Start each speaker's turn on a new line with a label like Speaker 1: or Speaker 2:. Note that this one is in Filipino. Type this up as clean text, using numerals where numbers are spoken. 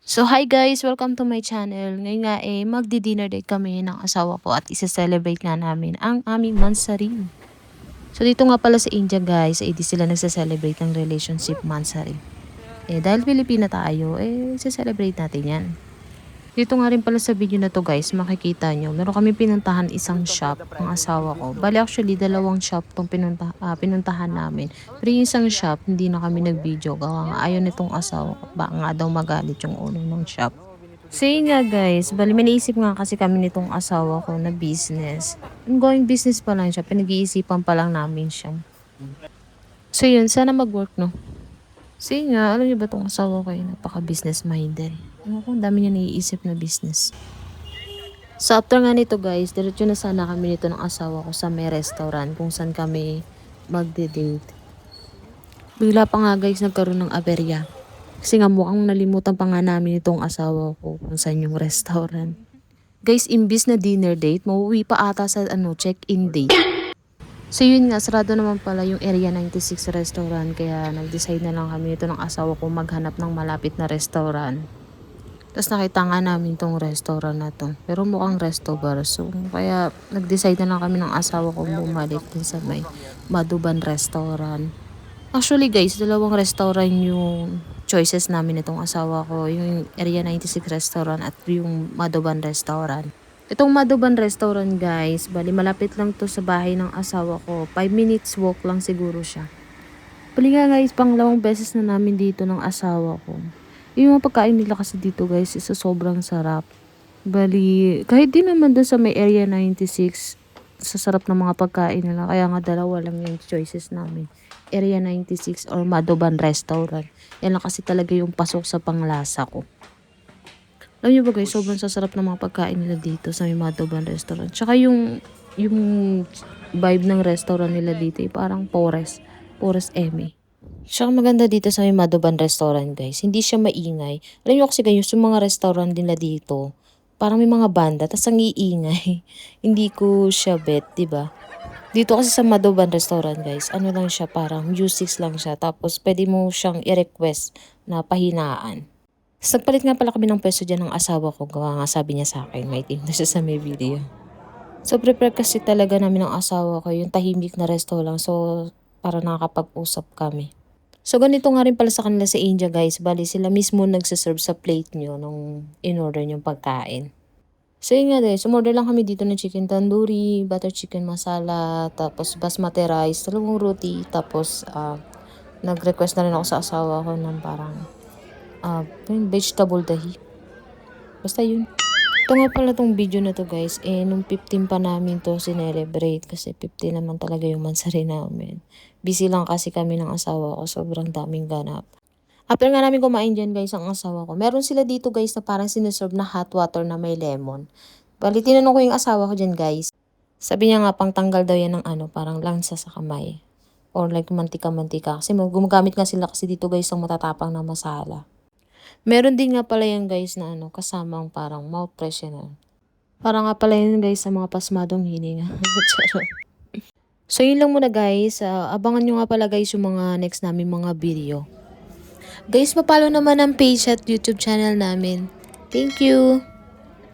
Speaker 1: So hi guys, welcome to my channel. Ngayon nga magdi-dinner date kami ng asawa ko at isa-celebrate nga namin ang aming mansari. So dito nga pala sa India guys, di sila nagsa-celebrate ng relationship mansari. Dahil Pilipina tayo, isa-celebrate natin yan. Dito nga rin pala sa video na to guys, makikita nyo, meron kami pinuntahan isang shop ng asawa ko. Bali actually, dalawang shop tong pinuntahan namin. Pero yung isang shop, hindi na kami nag-video. Gawa nga ayaw nitong asawa ko. Baka nga daw magalit yung owner ng shop. So yun nga guys, bali may naisip nga kasi kami nitong asawa ko na business. Ongoing business pa lang siya, pinag-iisipan pa lang namin siya. So yun, sana mag-work no. So yun nga, alam niyo ba itong asawa ko napaka-business minded. Ang dami niya naiisip na business. So after nga nito guys, diretso na sana kami nito ng asawa ko sa may restaurant kung saan kami magde-date. Bigla pa nga guys nagkaroon ng aberya. Kasi nga mukhang nalimutan pa nga namin itong asawa ko kung saan yung restaurant. Guys, imbis na dinner date, mauwi pa ata sa check-in date. So yun nga, sarado naman pala yung Area 96 restaurant kaya nag-decide na lang kami nito ng asawa ko maghanap ng malapit na restaurant. Tapos nakita nga namin tong restaurant na to. Pero mukhang resto bar. So kaya nag-decide na lang kami ng asawa ko bumalik din sa may Madhuban restaurant. Actually guys, dalawang restaurant yung choices namin itong asawa ko. Yung Area 96 restaurant at yung Madhuban restaurant. Itong Madhuban restaurant guys, bali malapit lang to sa bahay ng asawa ko. 5 minutes walk lang siguro siya. Bali nga guys, pangalawang beses na namin dito ng asawa ko. Yung mga pagkain nila kasi dito guys, isa sobrang sarap. Bali, kahit di naman doon sa may Area 96, sa sarap ng mga pagkain nila. Kaya nga dalawa lang yung choices namin. Area 96 or Madhuban restaurant. Yan lang kasi talaga yung pasok sa panglasa ko. Alam niyo ba guys, sobrang sasarap ng mga pagkain nila dito sa may Madhuban restaurant. Tsaka yung vibe ng restaurant nila dito, parang Forest Eme. Siya maganda dito sa may Madhuban restaurant guys. Hindi siya maingay. Alam niyo kasi ganyan yung mga restaurant nila dito. Parang may mga banda, tas ang iingay. Hindi ko siya bet, diba? Dito kasi sa Madhuban restaurant guys, ano lang siya, parang music lang siya. Tapos pwede mo siyang i-request na pahinaan. Tapos nagpalit nga pala kami ng pwesto dyan ng asawa ko. Gawa nga sabi niya sa akin, may team na siya sa may video. So prepare kasi talaga namin ng asawa ko yung tahimik na resto lang. So para nakakapag-usap kami. So ganito nga rin pala sa kanila sa India guys. Bali sila mismo nagsaserve sa plate nyo nung in-order yung pagkain. So yun nga guys, umorder lang kami dito ng chicken tandoori, butter chicken masala, tapos basmati rice, dalawang roti, tapos nag-request na rin ako sa asawa ko ng parang vegetable dahi. Basta yun. Ito nga pala tong video na to guys, nung 15 pa namin to sinelebrate kasi 15 naman talaga yung mansari namin. Busy lang kasi kami ng asawa ko, sobrang daming ganap. After nga namin kumain dyan guys ang asawa ko, meron sila dito guys na parang sineserve na hot water na may lemon. Bali tinanong ko yung asawa ko dyan guys. Sabi niya nga pang tanggal daw yan ng parang lansa sa kamay. Or like mantika-mantika. Kasi gumagamit nga sila kasi dito guys ng matatapang na masala. Meron din nga pala yan guys na kasamang parang mouth freshener. Parang nga pala yan guys sa mga pasmadong hininga. So yun lang muna guys. Abangan nyo nga pala guys yung mga next namin mga video. Guys, papalo naman ang page at YouTube channel namin. Thank you!